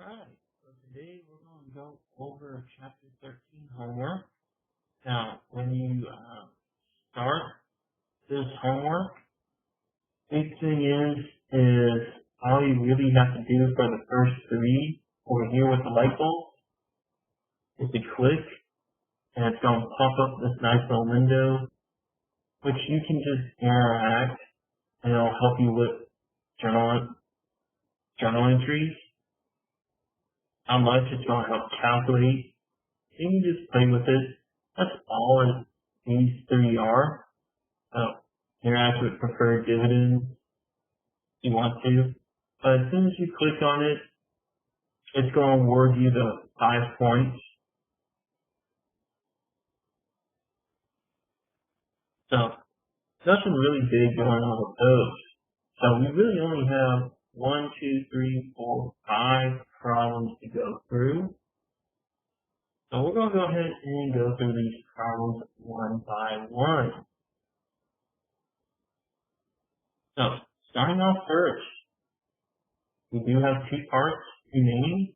Alright, so today we're going to go over Chapter 13 homework. Now, when you start this homework, big thing is all you really have to do for the first three over here with the light bulb is to click, and it's going to pop up this nice little window, which you can just interact, and it'll help you with journal entries. How much it's going to help calculate. You can just play with it. That's all these three are. So, interact with preferred dividends if you want to. But as soon as you click on it, it's going to award you the 5 points. So, nothing really big going on with those. So, we really only have 1, 2, 3, 4, 5 problems to go through. So we're going to go ahead and go through these problems one by one. So, starting off first, we do have 2 parts remaining.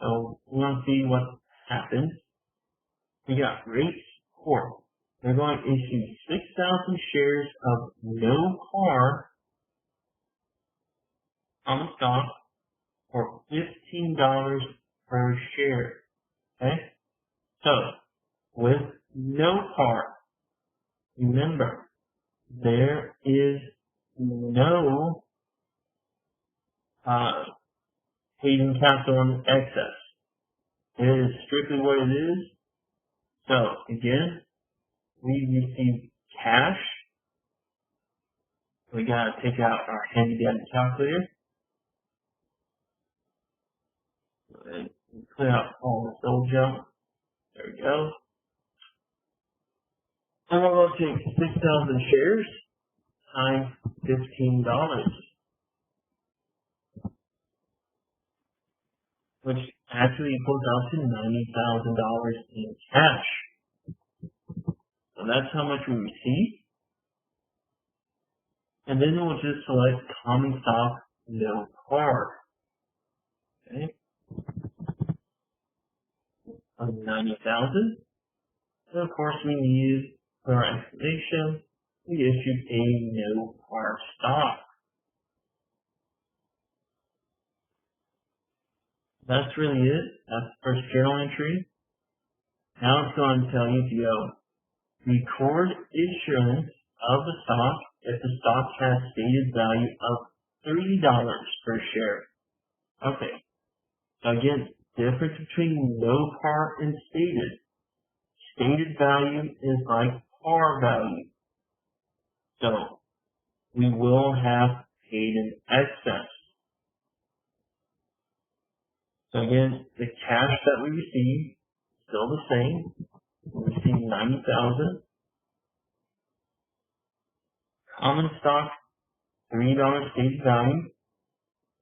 So we're going to see what happens. We got Rates Corp. They're going to issue 6,000 shares of no par common stock for $15 per share. Okay? So, with no par, remember, there is no paid-in capital in excess. It is strictly what it is. So, again, we receive cash. We gotta take out our handy-dandy calculator. And clear out all this old junk. There we go. And we're going to take 6,000 shares times $15, which actually equals out to $90,000 in cash. So that's how much we receive. And then we'll just select common stock, no par. Okay. Of 90,000. And of course we need for our explanation, we issued a no par stock. That's really it. That's the first journal entry. Now it's going to tell you to go record issuance of the stock if the stock has stated value of $3 per share. Okay. So again, difference between no par and stated. Stated value is like par value. So, we will have paid in excess. So again, the cash that we receive is still the same. We receive $90,000. Common stock, $3 stated value.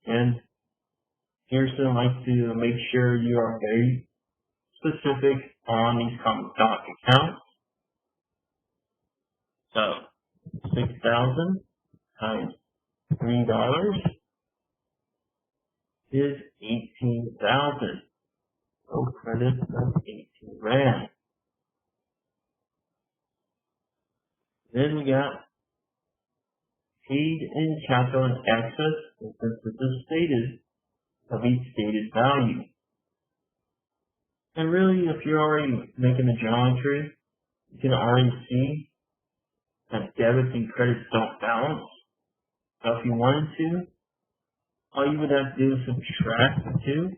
And Pearson likes to make sure you are very specific on these common stock accounts. So, 6,000 times $3 is 18,000. So credit of 18 grand. Then we got paid in capital in excess, since this is stated, of each stated value. And really, if you're already making a journal entry, you can already see that debits and credits don't balance. So if you wanted to, all you would have to do is subtract the two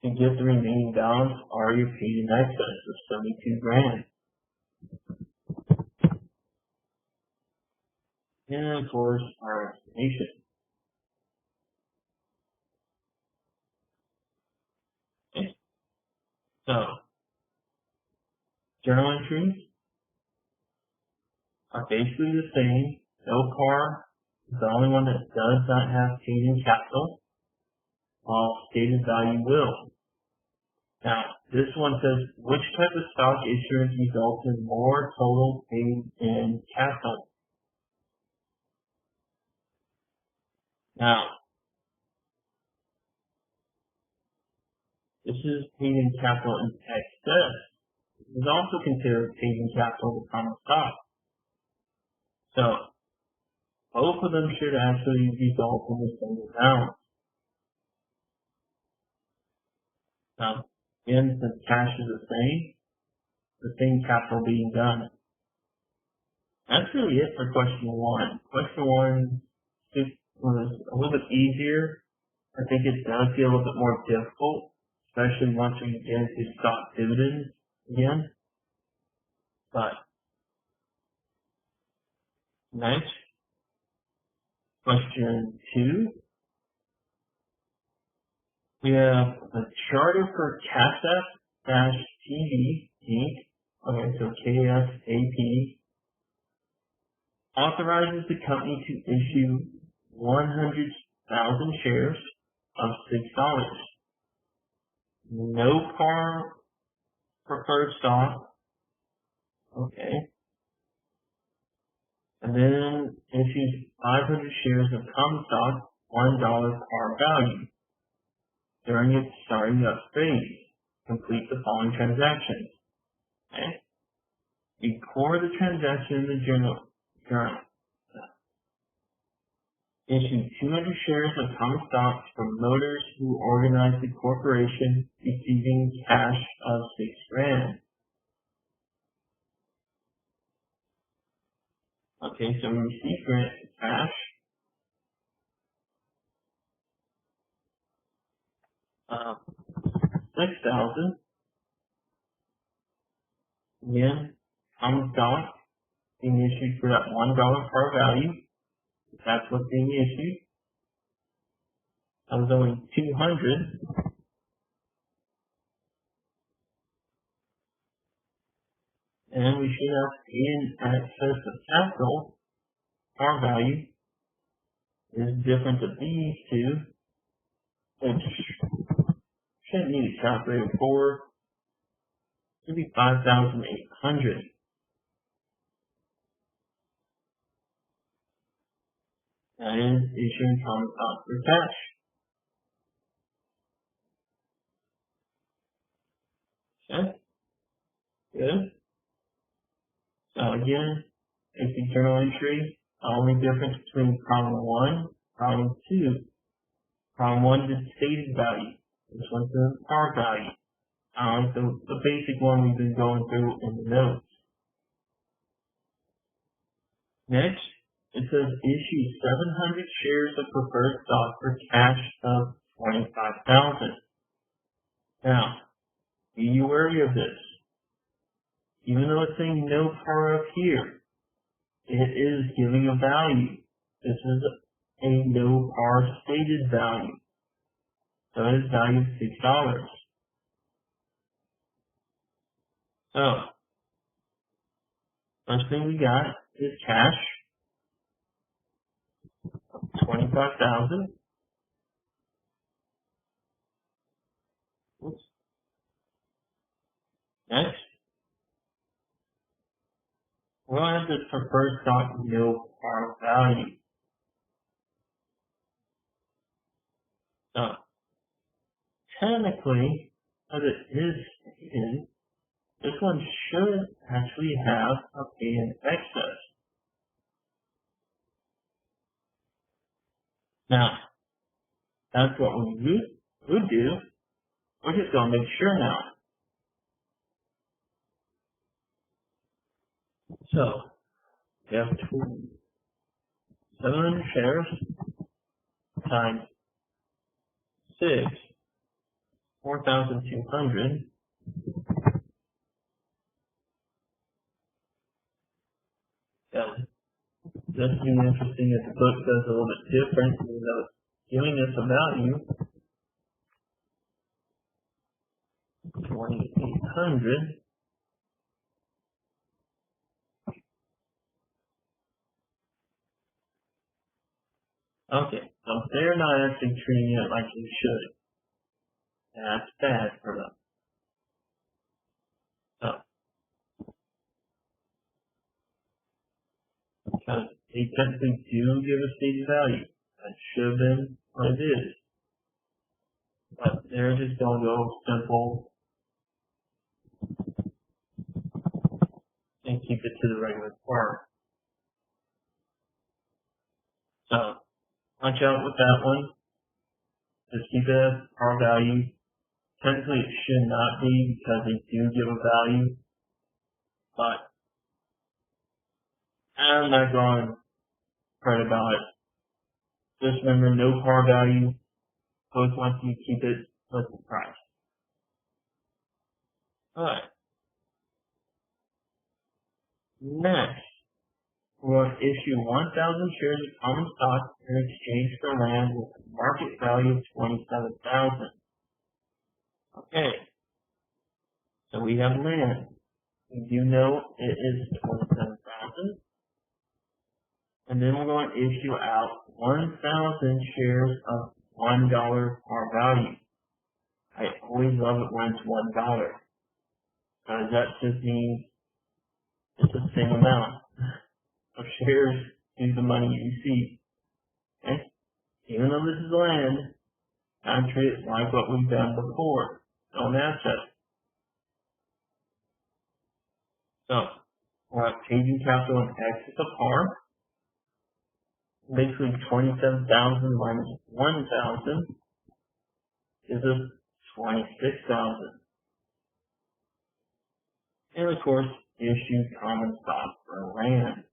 to get the remaining balance already paid in excess of 72 grand. And of course, our explanation. Okay. So, journal entries are basically the same. No par is the only one that does not have paid in capital, while stated value will. Now, this one says, which type of stock issuance results in more total paid in capital? Now, is paid-in capital in excess. It is also considered paid-in capital with common stock. So, both of them should actually result in the same amount. Now, again, since cash is the same capital being done. That's really it for question 1. Question 1 was a little bit easier. I think it does get a little bit more difficult, especially once we get into stock dividends again. But next, question 2. We have a charter for KSAP-TV Inc. Okay, so KSAP authorizes the company to issue 100,000 shares of $6. No par preferred stock. Okay. And then issues 500 shares of common stock, $1 par value. During its starting up phase, complete the following transactions. Okay. Record the transaction in the journal. Issue 200 shares of common stock to promoters who organize the corporation, receiving cash of $6,000. Okay, so we receive cash. $6,000. Again, common stock being issued for that $1 par value. That's what's being issued. That was only 200. And we should have in excess of capital. Par value is different of these two, which shouldn't need a calculator for. It should be 5,800. That is issuing common stock for cash. Okay. Good. So again, basic journal entry. The only difference between column 1 and column 2. Column 1 is stated value. This one's the par value. The basic one we've been going through in the notes. Next, it says issue 700 shares of preferred stock for cash of $25,000. Now, be wary of this. Even though it's saying no par up here, it is giving a value. This is a no par stated value. So it is valued $6. So, first thing we got is cash, $25,000. Next, we'll have this preferred stock no par value. So, technically, as it is stated, this one should actually have a pay-in excess. Now, that's what we would do. We're just going to make sure now. So, we have 700 shares times 6, 4,200. This is interesting if the book does a little bit different, even though it's giving us a value. 2,800. Okay, so they're not actually treating it like they should. That's bad for them. So, because they technically do give a stated value. That should have been what it is. but they're just going to go simple and keep it to the regular par. So watch out with that one. Just keep it as par value. Technically it should not be because they do give a value, but I'm not going to fret about it. Just remember, no par value. Both want you to keep it with the price. Alright. Next, we're going to issue 1,000 shares of common stock in exchange for land with a market value of $27,000. Okay. So we have land. We do know it is $27,000. And then we're going to issue out 1,000 shares of $1 par value. I always love it when it's $1. Because that just means it's the same amount of shares to the money you receive. Okay? Even though this is land, I'm treat it like what we've done before on assets. So, we're at changing capital in excess of par. Basically, 27,000 minus 1,000 gives us 26,000. And of course, issue common stock for land.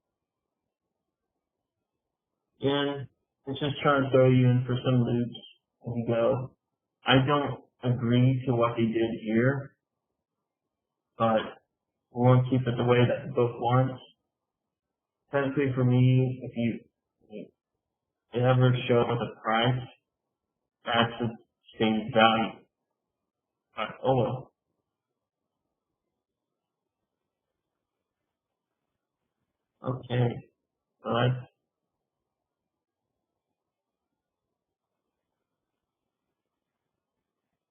And it's just trying to throw you in for some loops as you go. I don't agree to what they did here, but we want to keep it the way that the book wants. Technically for me, if you ever show up with a price, that's the stated value. But oh well. Okay, so that's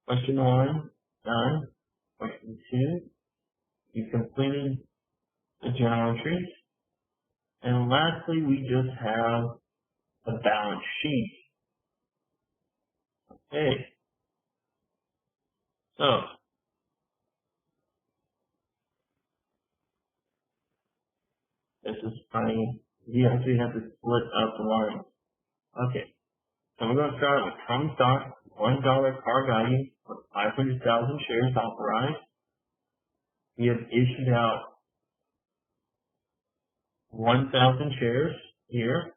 question 1, done. Question 2, you completed the journal entries. And lastly, we just have a balance sheet. Okay, so this is funny. You actually have to split up the lines. Okay, so we're going to start with common stock, $1 par value with 500,000 shares authorized. We have issued out 1,000 shares here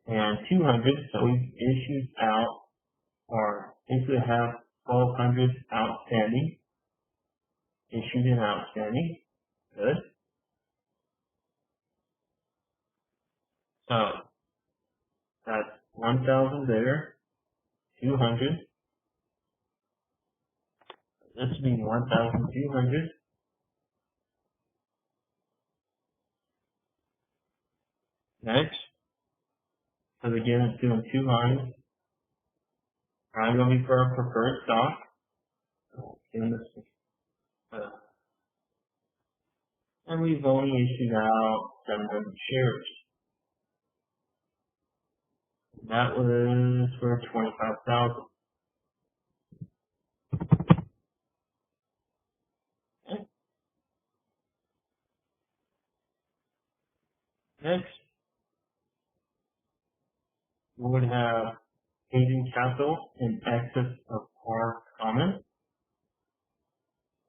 and 200, so we've issued out, or basically have 1,200 outstanding, issued and outstanding. Good. So that's 1,000 there, 200. This would be 1,200. Next, because again it's doing 2 lines. I'm going to be for our preferred stock. And we've only issued out 700 shares. That was for 25,000. Okay. Next, we would have changing capital in excess of par common.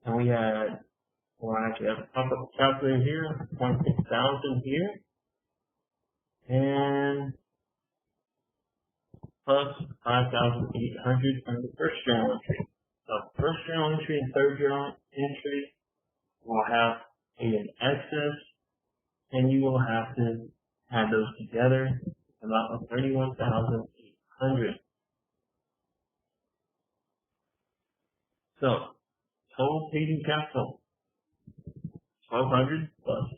And we had, well, actually have a pop-up calculator here, 26,000 here. And plus 5,800 from the first journal entry. So first journal entry and third journal entry will have an excess, and you will have to add those together, about 31,800. So total paid-in capital, 1,200 plus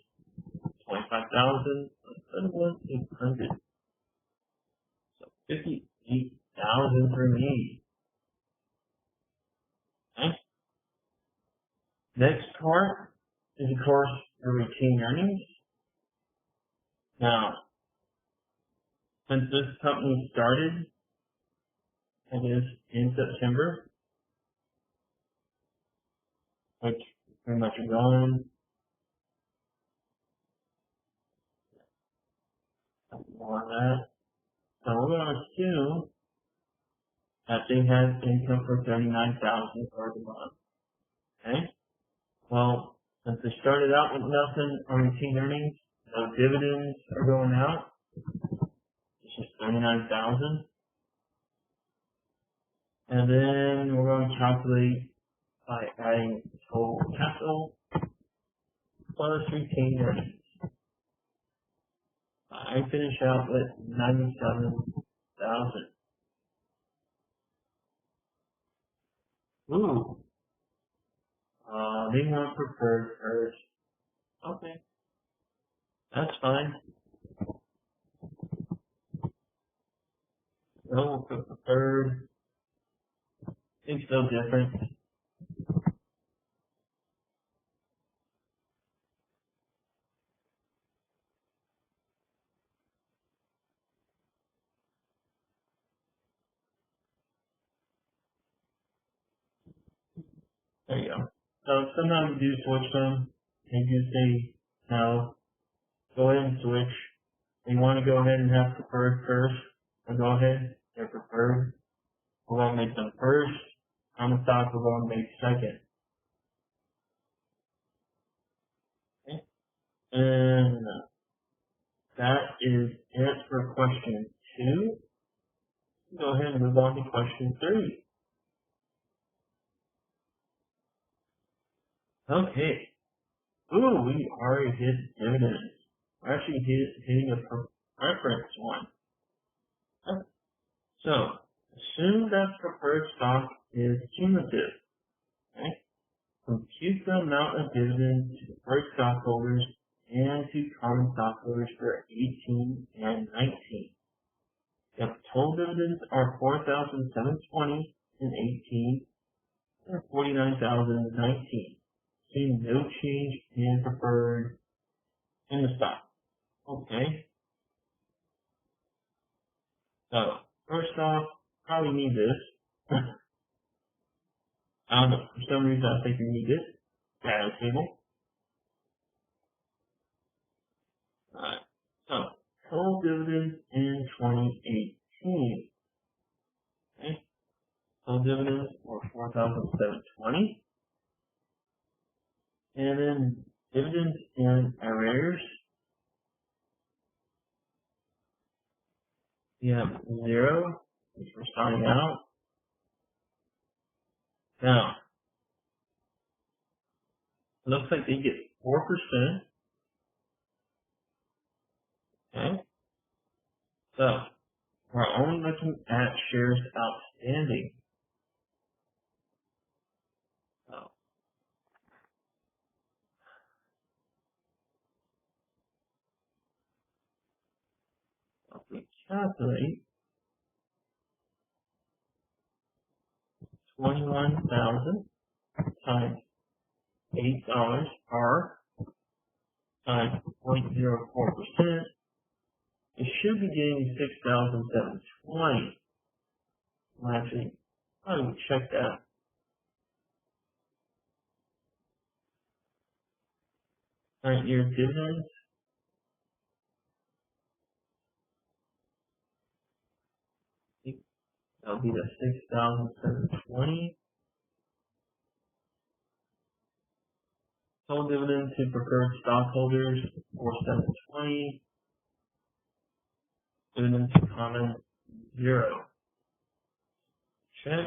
25,000 plus 31,800. So 58,000 for me. Okay. Next part is, of course, the retained earnings. Now, since this company started, That is in September, which pretty much are gone. More on that. So we're going to assume that they had income for $39,000 for the month. Okay? Well, since they started out with nothing on retained earnings, no dividends are going out. It's just $39,000. And then we're going to calculate by adding total capital plus retained earnings. I finish out with $97,000. Ooh. They want preferred first. Okay. That's fine. We'll put preferred. It's no different. There you go. So sometimes we do switch them. And you say, no, go ahead and switch. You want to go ahead and have preferred first, or go ahead, they're preferred. We're going to make them first. Common stock, we're going to make second. Okay. And that is it for question 2. Go ahead and move on to question 3. Okay. Ooh, we already hit dividends. We're actually hitting a preference one. So, assume that preferred stock is cumulative. Okay? Compute the amount of dividends to preferred stockholders and to common stockholders for 18 and 19. If total dividends are $4,720 in 18 and $49,000 in 19. See no change in preferred in the stock. Okay. So, first off, probably need this. I don't know, for some reason I think we need this data table. Alright, so total dividends in 2018. Okay, total dividends were $4,720. And then dividends in arrears, we have 0, which we're starting out. Now, it looks like they get 4%. Okay, so we're only looking at shares outstanding. So, if we calculate 21,000 times $8 par times 0.04%, it should be getting 6,720. Well, actually, I will check that. Current year dividends. That'll be the 6,720. Total dividend to preferred stockholders, 4,720. Dividend to common, 0. Check.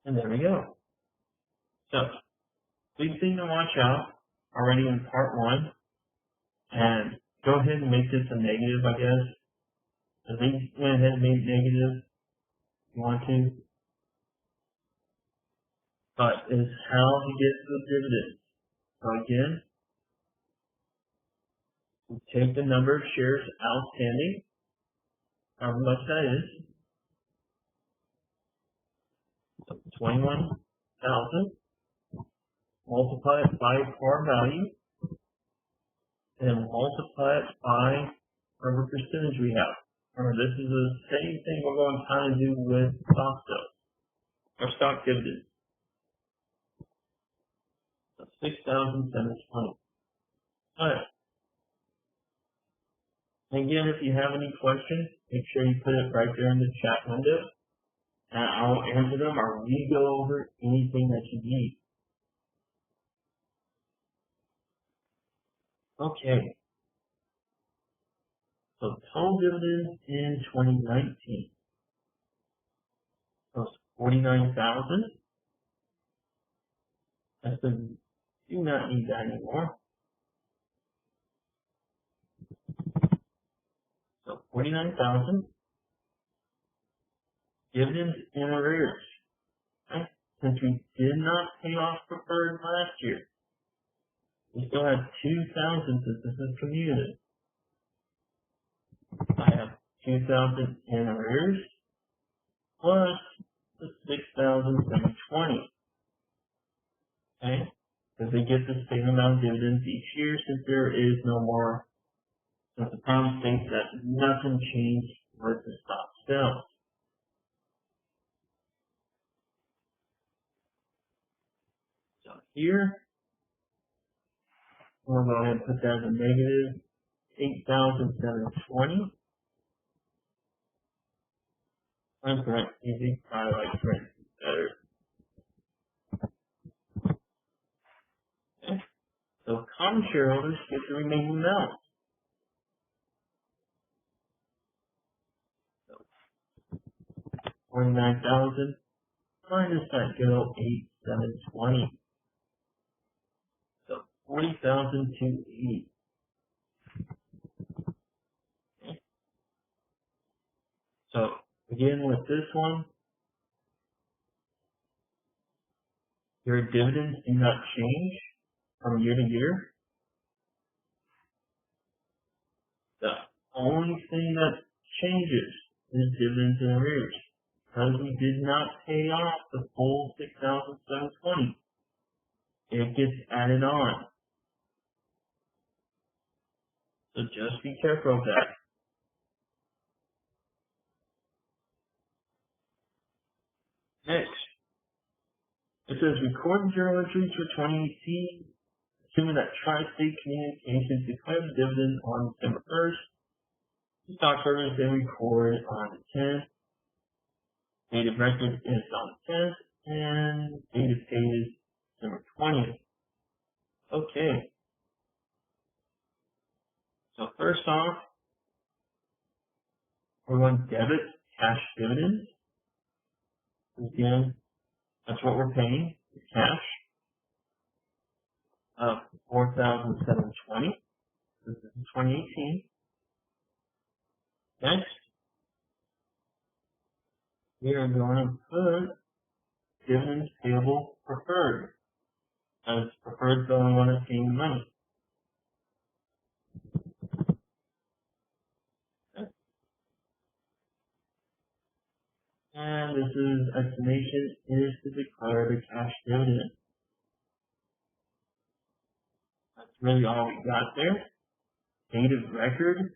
And there we go. So, big thing to watch out already in part 1. And go ahead and make this a negative, I guess. At least go ahead and make it negative if you want to. But is how to get the dividends. So again, we take the number of shares outstanding, however much that is, 21,000, multiply it by par value, and multiply it by whatever percentage we have. Remember, this is the same thing we're going to kind of do with stock sales or stock dividends. So 6,720. Alright. Again, if you have any questions, make sure you put it right there in the chat window, and I'll answer them or we go over anything that you need. Okay. So total dividends in 2019 was 49,000. I said, do not need that anymore. So 49,000 dividends in arrears. Okay? Since we did not pay off preferred last year, we still have 2,000 since this is cumulative. I have 2,000 in arrears plus the 6,720. Okay? Because they get the same amount of dividends each year since there is no more, since the promise states that nothing changed with the stock sales. So here, we're going to go ahead and put that as a negative 8,720. I'm correct, easy, I like parentheses better. Okay. So common shareholders get the remaining amount. So 49,000 minus that good old 8,720. So 40,280. Okay. So again with this one, your dividends do not change from year to year. The only thing that changes is dividends and arrears. Because we did not pay off the full 6,720. It gets added on. So just be careful of that. Next, it says record journal entries for 2018, assuming that Tri-State Communications declared the dividend on December 1st. The stockholders then record on the 10th. Date of record is on the 10th, and date of pay is December 20th. Okay. So first off, we're going to debit cash dividends. Again, that's what we're paying, is cash, of 4,720. This is 2018. Next, we are going to put dividends payable preferred, as preferred is the only one that's paying money. Okay. And this is estimation is to declare the cash dividend. That's really all we got there. Date of record,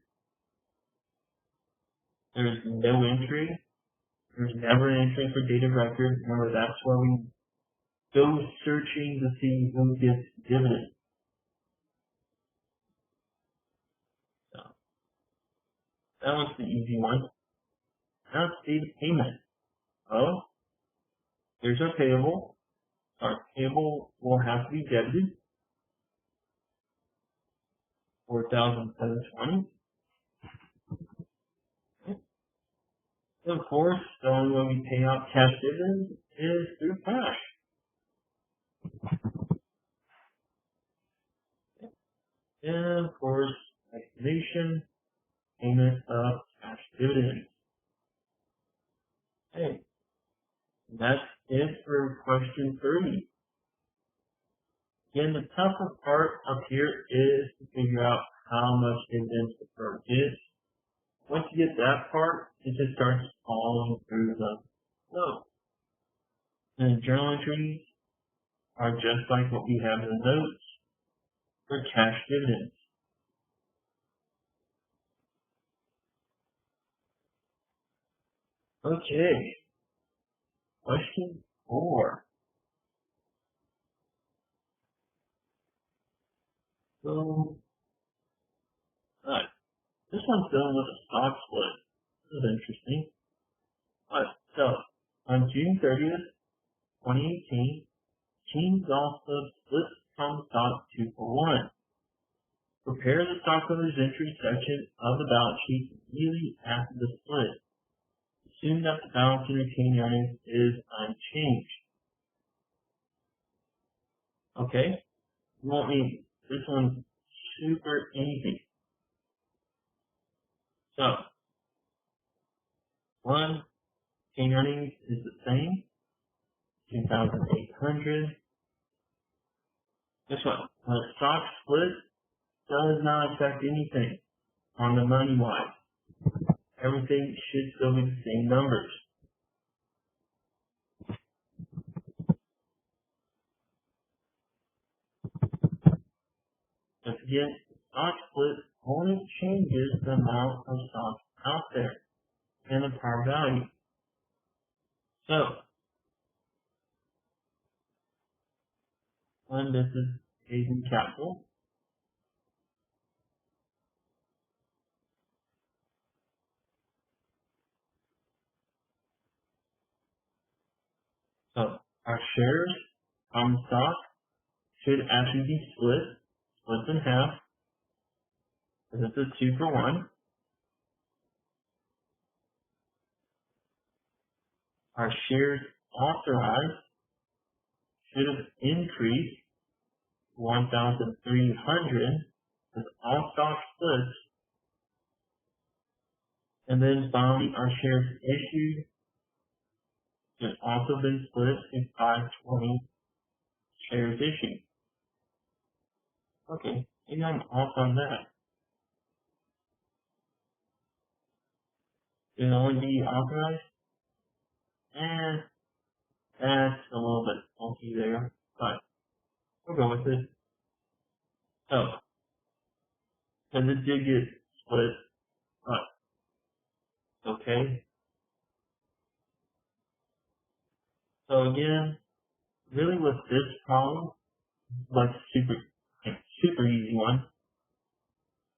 there's no entry. There's never an entry for date of record. Remember, that's where we go searching to see who gets dividends. So, that was the easy one. Now let's see the payment. Oh, here's our payable. Our payable will have to be debited. 4,720. Okay. So of course, the only way we pay out cash dividends is through cash. Okay. And of course, estimation, payment of cash dividends. Okay. That's it for question 3. Again, the tougher part up here is to figure out how much dividends the firm gets. Once you get that part, it just starts falling through the flow. And the journal entries are just like what we have in the notes for cash dividends. Okay. Question 4. So, alright. This one's dealing with a stock split. This is interesting. Alright, so, on June 30th, 2018, Team Golf Club split common stock 2-for-1. Prepare the stockholders' entry section of the balance sheet immediately after the split. Assume that the balance in retained earnings is unchanged. Okay? You want me, this one's super easy. So, 1, retained earnings is the same, 2,800. Guess what? When a stock split does not affect anything on the money wise. Everything should still be the same numbers. Once again, stock split only changes the amount of stock out there and the par value. So, when this is raising capital, so our shares, common stock, should actually be split in half, because it's a 2-for-1. Our shares authorized should have increased 1,300 with all stock splits. And then finally, our shares issued should also been split in 520 shares issued. Okay, maybe I'm off on that. Should it only be authorized? And that's a little bit funky there, but we'll go with it. So, because it did get split, but okay. So again, really with this problem, like super easy one.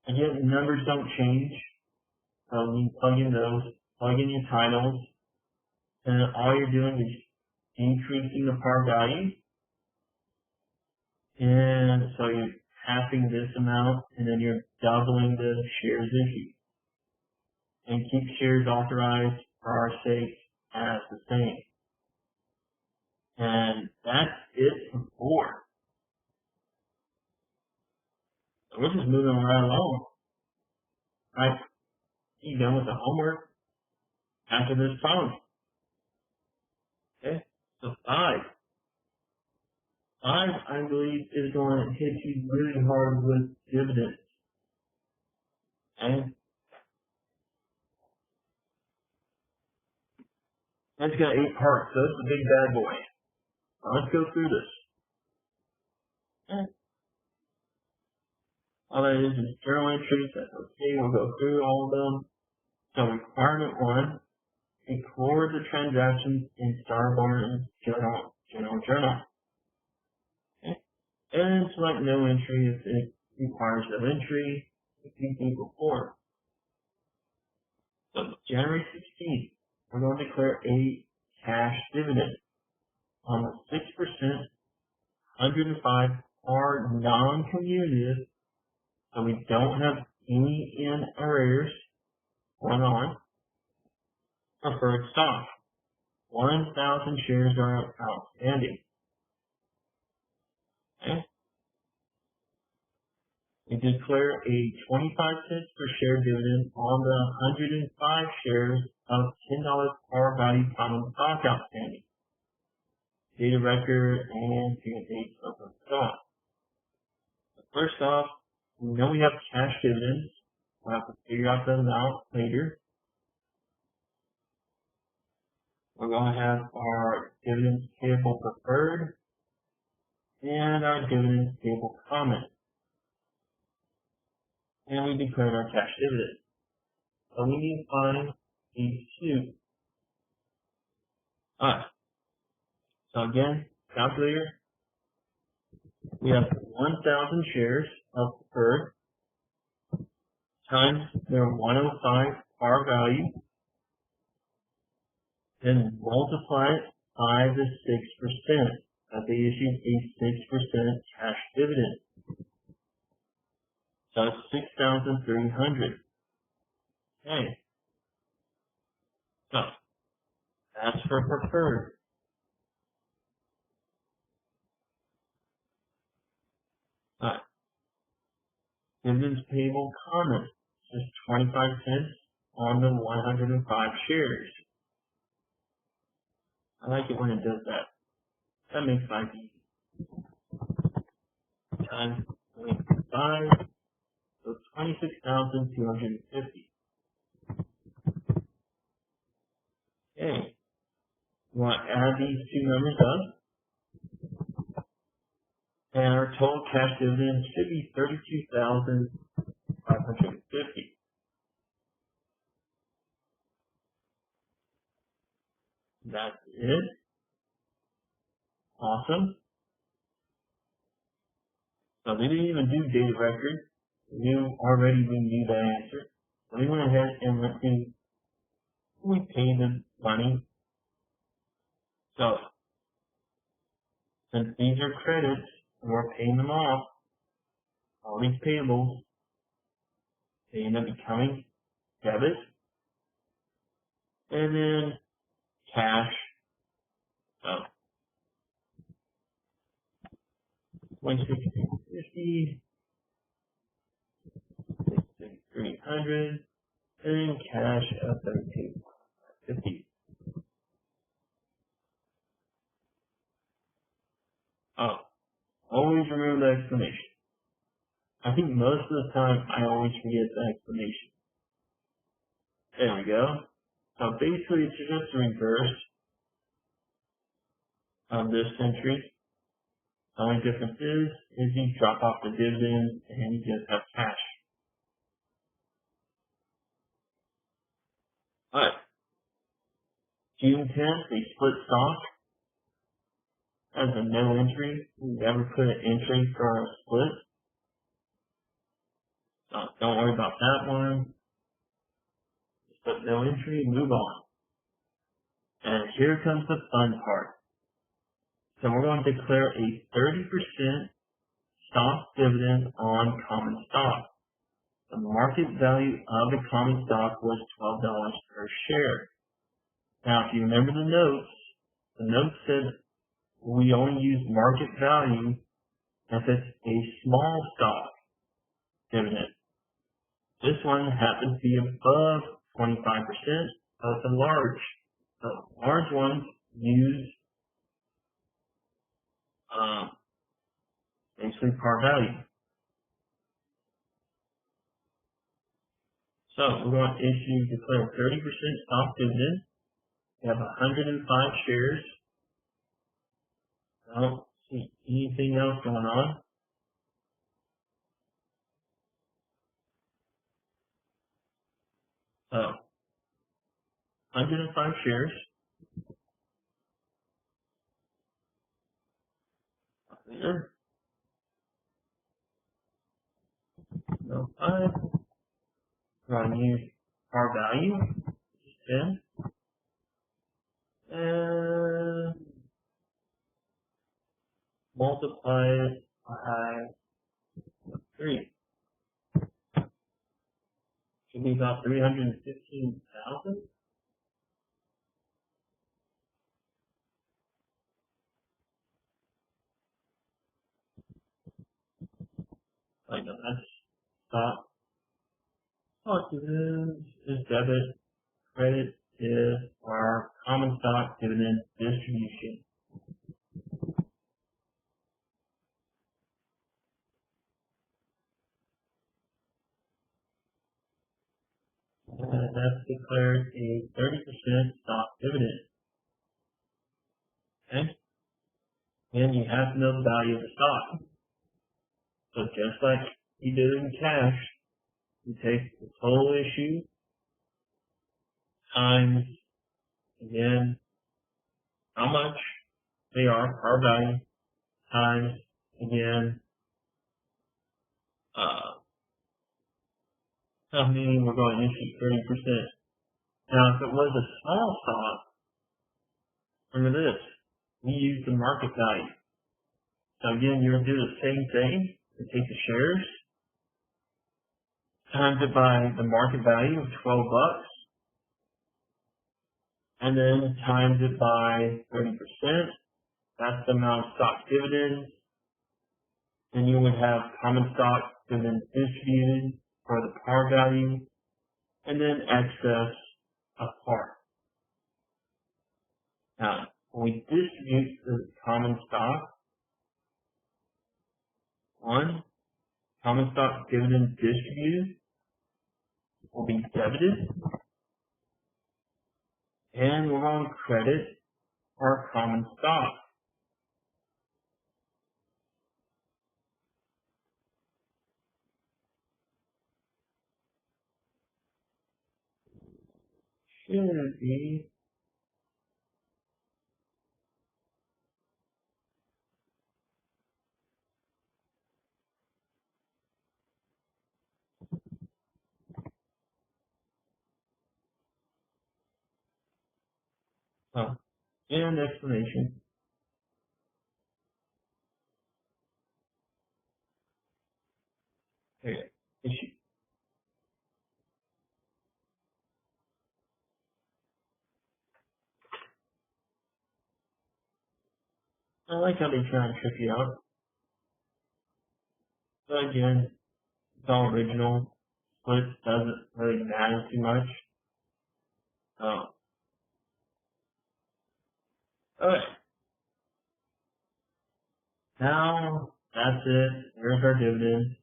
Again, the numbers don't change. So you plug in those, plug in your titles, and all you're doing is increasing the par value. And so you're halving this amount, and then you're doubling the shares issued. And keep shares authorized for our sake as the same. And that's it for 4. So we're just moving right along. Right? You done with the homework after this problem. Okay? So 5. 5, I believe, is going to hit you really hard with dividends. Okay? That's got 8 parts, so it's a big bad boy. Now let's go through this. Okay? All that is journal entries. That's okay. We'll go through all of them. So requirement 1, record the transactions in Starborn's journal. Okay? And select no entry if it requires no entry. If you think before. So January 16th, we're going to declare a cash dividend on the 6%, 105 are non-cumulative, so we don't have any in arrears going on. Preferred stock, 1,000 shares are outstanding. Okay. We declare a 25 cents per share dividend on the 105 shares of $10 par value common stock outstanding. Data record and payment date of the stock. First off, we know we have cash dividends. We'll have to figure out the amount later. We're going to have our dividends payable preferred and our dividends payable common. And we declared our cash dividend. So we need to find these 2. Alright, so again, calculator, we have 1,000 shares of preferred times their 105 par value, then multiply it by the 6%, that they issued a 6% cash dividend. So it's 6,300. Okay. So that's for preferred. Alright. Dividends payable common. Just 25 cents on the 105 shares. I like it when it does that. That makes life easy. Times 0.5, so 26,250. Okay. We want to add these two numbers up. And our total cash dividend should be 32,550. That's it. Awesome. So they didn't even do data record. We knew that answer. So we went ahead and went to, we paid the money. So since these are credits and we're paying them off, all these payables, they end up becoming debit. And then cash. So 26,250, 6,300, and cash of 32,50. Oh, always remember the explanation. I think most of the time I always forget the explanation. There we go. So basically it's just the reverse of this entry. The only difference is you drop off the dividends and you just have cash. Alright. June 10th, they split stock as a no entry. We never put an entry for a split. So don't worry about that one. Just put no entry, move on. And here comes the fun part. So we're going to declare a 30% stock dividend on common stock. The market value of the common stock was $12 per share. Now, if you remember the notes said we only use market value if it's a small stock dividend. This one happens to be above 25%, so it's a large. So large ones use basically par value. So we're going to declare 30% stock dividend. We have 105 shares. I don't see anything else going on. So 105 shares. There. No 5. We're going to use par value, 10. And multiply it by 3. Should be about 315,000. Like that's stock. Stock dividends is debit. Credit is our common stock dividend distribution. And that's declared a 30% stock dividend. Okay? And you have to know the value of the stock. So just like you did in cash, you take the total issue times, again, how much they are, par value, times, again, how many we're going to issue 30%. Now, if it was a small stock, remember this, we use the market value. So again, you're going to do the same thing. You take the shares, times it by the market value of $12, and then times it by 30%. That's the amount of stock dividends. Then you would have common stock dividends distributed for the par value, and then excess of par. Now, when we distribute the common stock, common stock dividend distributed will be debited, and we're going to credit our common stock. Should be and explanation. Okay. Issue. I like how they try and trip you out. But again, it's all original. Split doesn't really matter too much. Alright. Now, that's it. There's our dividend.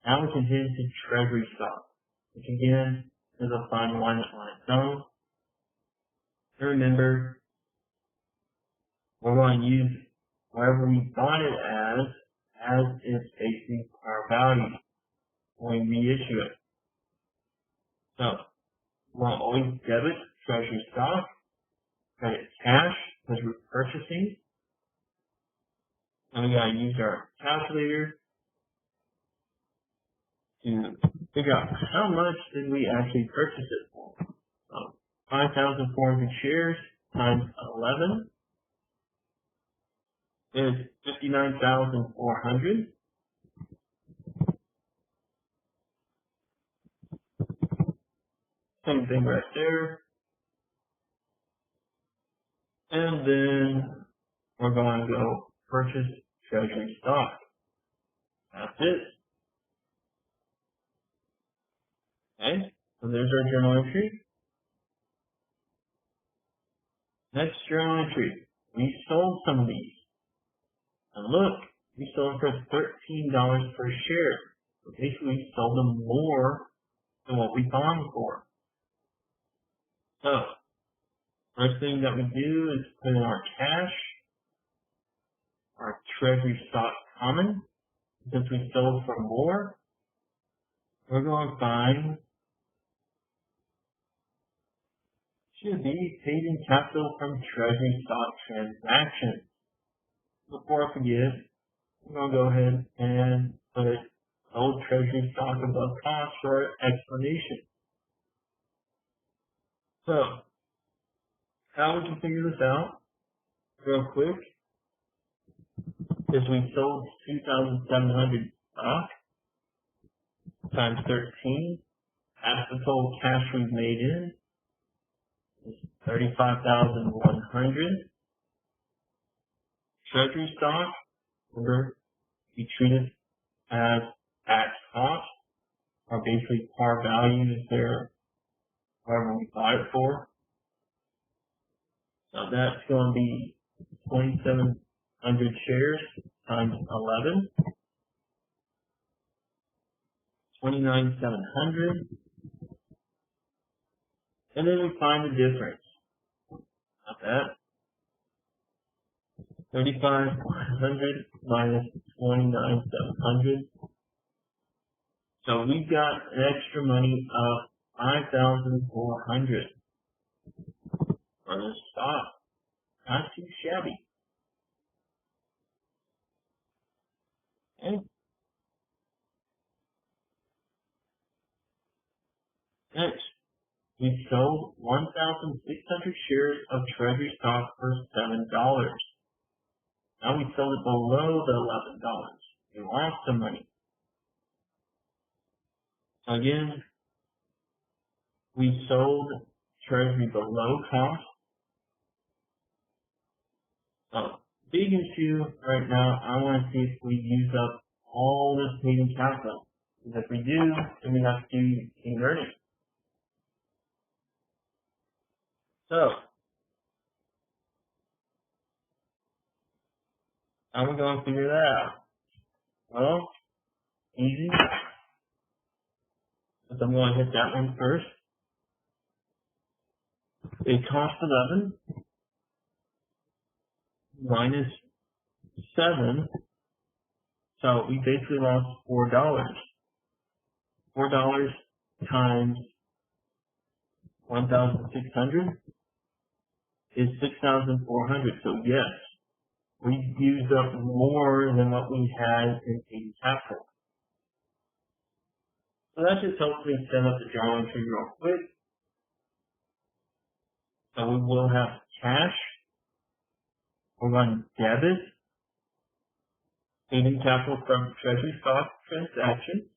Now we can hit into treasury stock, which again is a fine one on its own. And remember, we're going to use whatever we bought it as its basic par value when we reissue it. So, we'll always debit treasury stock, credit cash because we're purchasing. And we gotta use our calculator to figure out how much did we actually purchase it for. 5,400 shares times 11 is 59,400. Same thing right there. And then we're going to go purchase treasury stock. That's it. Okay, so there's our journal entry. Next journal entry. We sold some of these. And look, we sold them for $13 per share. So basically we sold them more than what we bought them for. So, first thing that we do is put in our cash, our treasury stock common. Since we sold for more, we're going to find should be paid in capital from treasury stock transactions. Before I forget, I'm going to go ahead and put sold treasury stock above cost for explanation. So, how we can figure this out real quick is we sold 2,700 stock times 13. That's the total cash we've made in. Is 35,100. Treasury stock, remember, we treat it as at cost, or basically par value is there, whatever we bought it for. So that's going to be 2,700 shares times 11, 29,700, and then we find the difference. Not that. 35,100 minus 29,700. So we got an extra money of 5,400 for this stock. not too shabby. Okay. Next, we sold 1,600 shares of treasury stock for $7. Now we sold it below the $11. We lost some money. Again, we sold treasury below cost. Big issue right now, I want to see if we use up all this paid-in capital. Because if we do, then we have to retain earnings. So, how are we going to figure that out? Well, easy. So I'm going to hit that one first. It cost 11 minus 7. So we basically lost $4. $4 times 1,600 is 6,400. So yes, we used up more than what we had in paid capital. So that just helps me set up the journal entry real quick. So we will have cash. We're going to debit paid-in capital from treasury stock transaction.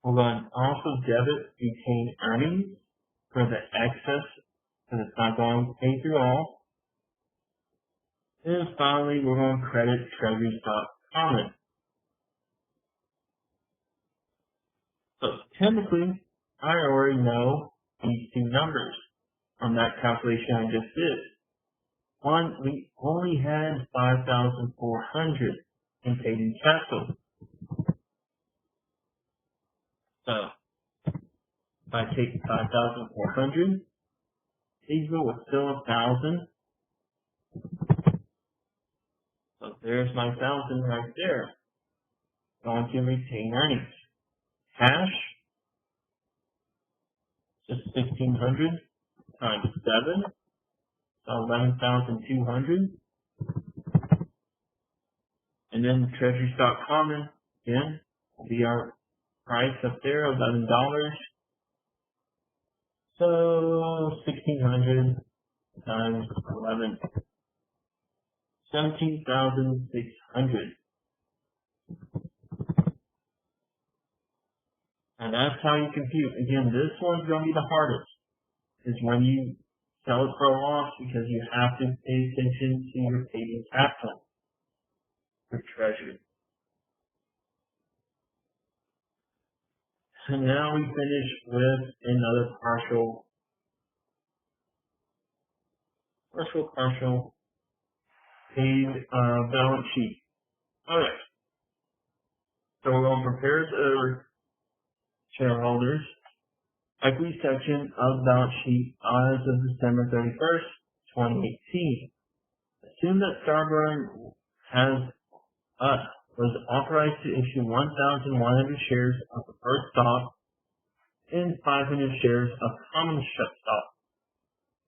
We're going to also debit retained earnings for the excess, because it's not going to pay through all. And finally, we're going to credit treasury stock common. So technically, I already know these two numbers from that calculation I just did. One, we only had 5,400 in paid-in capital. So, if I take 5,400, equal with still 1,000. So there's my 1,000 right there. Going to retain earnings. Cash, just 1,600 times 7, so 11,200. And then treasury stock common, again, will be our price up there, $11. So 1,600 times 11, 17,600. And that's how you compute. Again, this one's going to be the hardest, is when you sell it for a loss, because you have to pay attention to your paid-in capital for treasury. And now we finish with another partial paid balance sheet. Okay. So we're going to prepare the shareholders equity section of balance sheet as of December 31st, 2018. Assume that Starburn was authorized to issue 1,100 shares of preferred stock and 500 shares of common stock.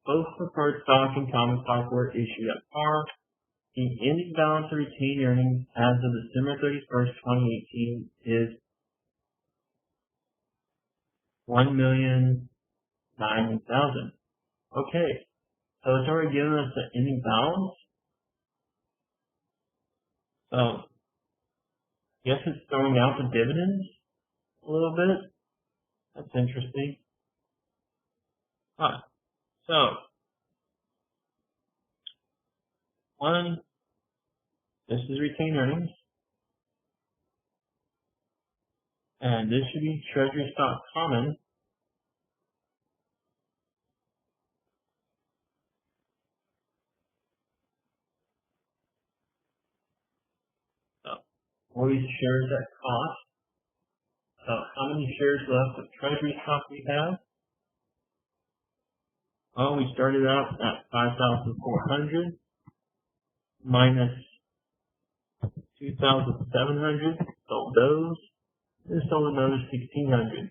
Both preferred stock and common stock were issued at par. The ending balance of retained earnings as of December 31st, 2018 is $1,009,000. Okay, so it's already given us the ending balance. So, I guess it's throwing out the dividends a little bit. That's interesting. Alright, so, this is retained earnings. And this should be treasury stock common. So, all these shares at cost. So, how many shares left of treasury stock we have? Well, we started out at 5,400 minus 2,700. Sold those. And sold another 1,600.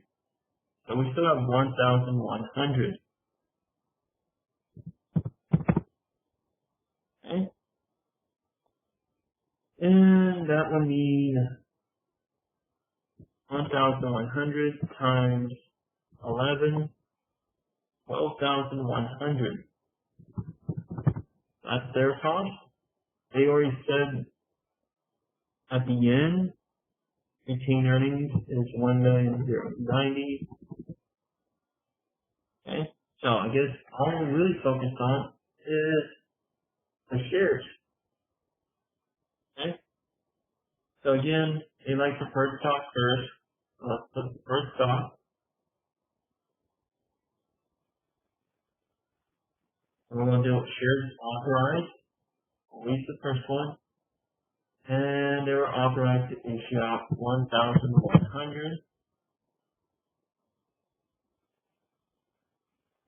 So we still have 1,100. And that will mean 1,100 times 11, 12,100. That's their cost. They already said at the end, retained earnings is 1,090,000. Okay, so I guess all we're really focused on is the shares. Okay, so again, they like preferred stock first. So let's put preferred stock. And we're going to do shares authorized. Always the first one. And they were authorized to issue out 1,100.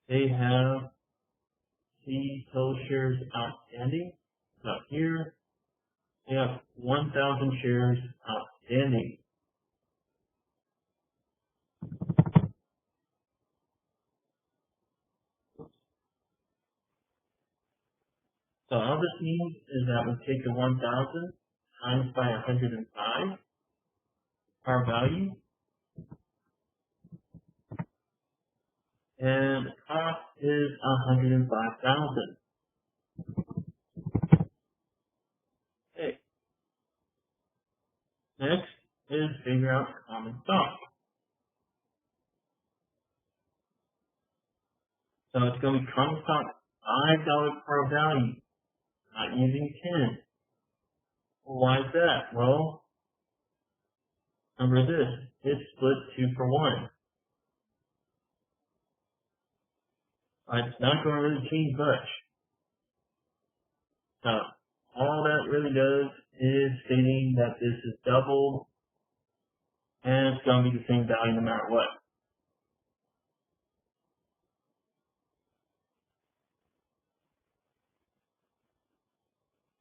They have the total shares outstanding. So here, they have 1,000 shares outstanding. So all this means is that we take the 1,000 times by 105, our value, and the cost is 105,000. Okay. Next is figure out common stock. So it's going to be common stock $5 per value, not using 10. Well, why is that? Well, remember this, it's split 2 for 1. It's not going to really change much. So all that really does is stating that this is doubled and it's going to be the same value no matter what.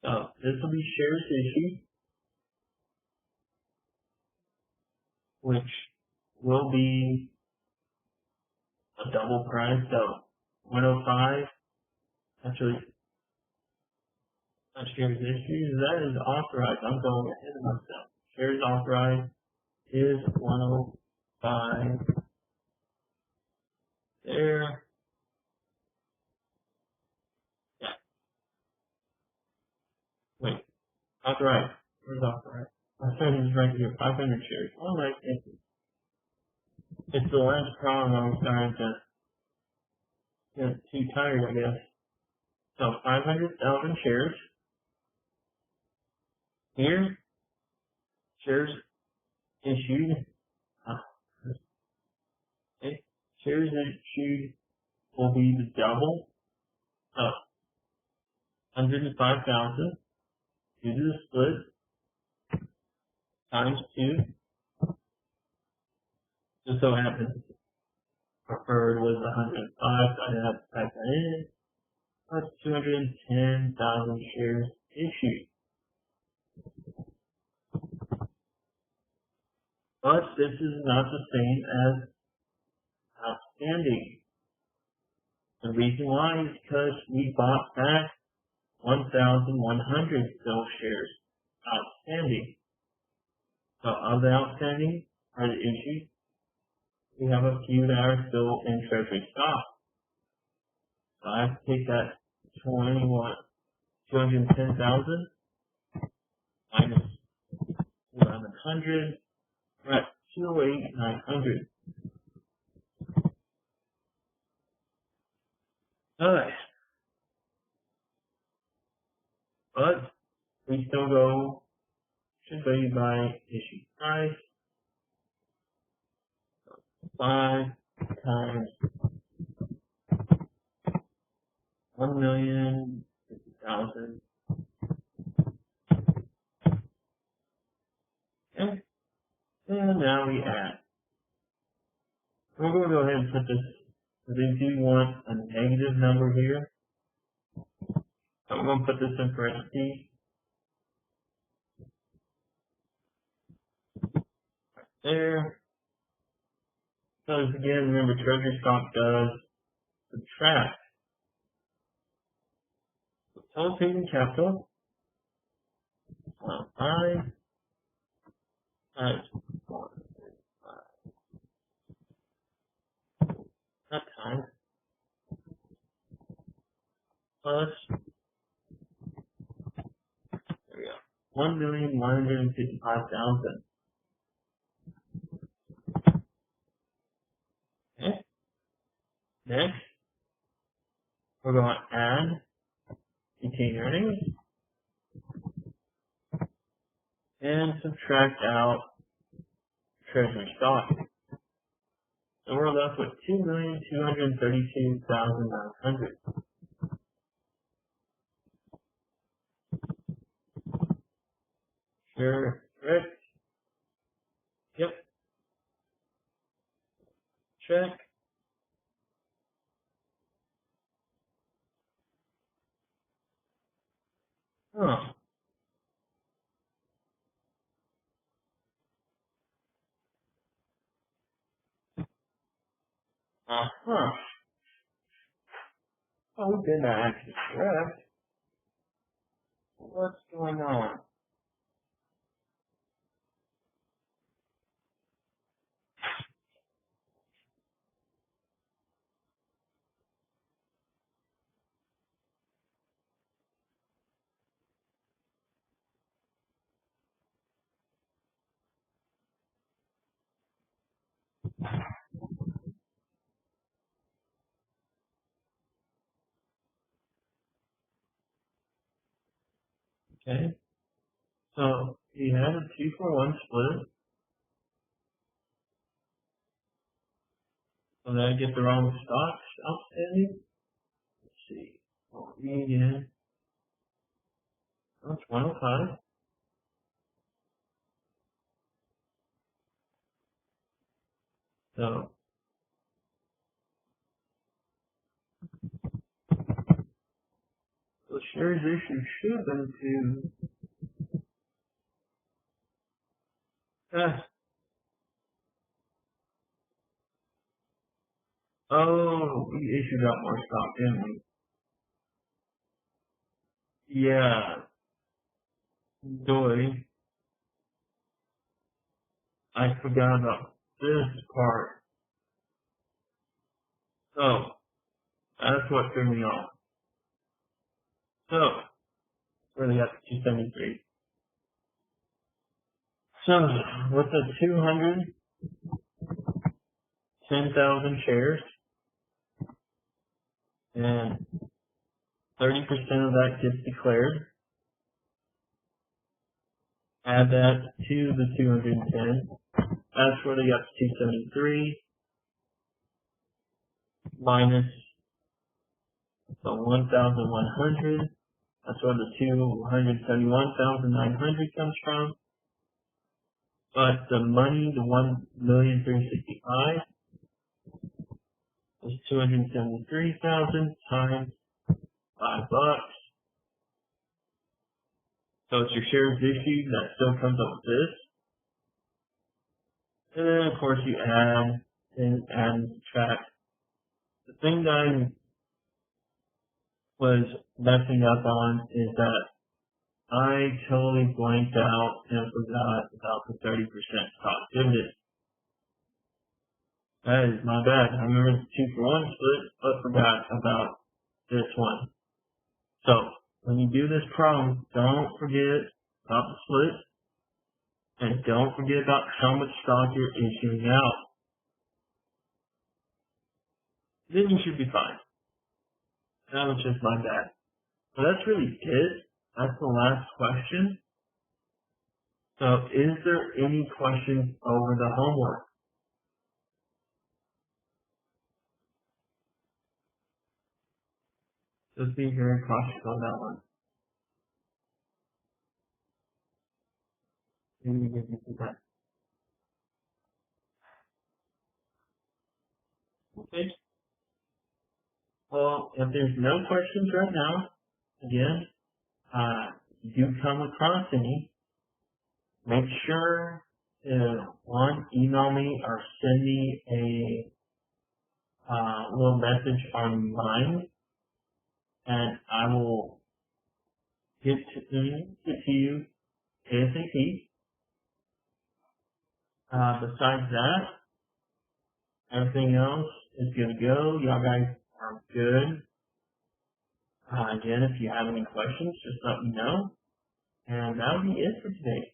So this will be shares issued, which will be a double price. So 105, actually, not shares issued, that is authorized. I'm going ahead of myself. Shares authorized is 105 there. Yeah. Wait, authorized. Where's authorized? My friend is right here, 500 shares. All right, thank you. It's the last column I'm starting to get too tired, I guess. So 500,000 shares. Here, shares issued. Okay. Shares issued will be the double of 105,000 due to the split times 2. Just so happens preferred was 105, so I didn't have to type that in. That's 210,000 shares issued. But this is not the same as outstanding. The reason why is because we bought back 1,100 still shares outstanding. So of the outstanding are the issued, we have a few that are still in treasury stock. So I have to take that 210,000 minus 1,100. We're at 208,900. Alright. But we still go, should value by issue price. 5 times 1,050,000. Okay. And now we add. We're going to go ahead and put this, because they do want a negative number here. So I'm going to put this in parentheses. Right there. Because again, remember, treasury stock does subtract. Total paid-in capital 5 times 135. Not times. Plus, there we go, 1,155,000. Okay. Next, we're going to add retained earnings and subtract out treasury stock. So we're left with 2,232,900. Sure, correct. Yep. Check. Huh. Uh-huh. Oh, we did not actually correct. What's going on? Okay. So we had a 2-for-1 split. So did I get the wrong stocks outstanding? Let's see. Oh, again. That's 105. So the shares issued should have been to. Oh, we issued out more stock, didn't we? Yeah. Boy, I forgot about this part. So that's what threw me off. So really got 273. So with the 210,000 shares and 30% of that gets declared, add that to the 210. That's where they got 273 minus the 1,100. That's where the 271,900 comes from. But the money, the 1,365,000 is 273,000 times $5. So it's your shares issued that still comes up with this. And then of course you add and subtract. The thing that I was messing up on is that I totally blanked out and forgot about the 30% stock dividend. That is my bad. I remember the 2-for-1 split, but forgot about this one. So when you do this problem, don't forget about the split, and don't forget about how much stock you're issuing out. Then you should be fine. That was just my bad. So that's really it. That's the last question. So is there any questions over the homework? Just be very cautious on that one. Let me give you some time. Okay. Well, if there's no questions right now, again, if you come across any, make sure to, one, email me or send me a little message on mine, and I will get to you ACCT. Besides that, everything else is good to go. Y'all guys are good. Again, if you have any questions, just let me know. And that'll be it for today.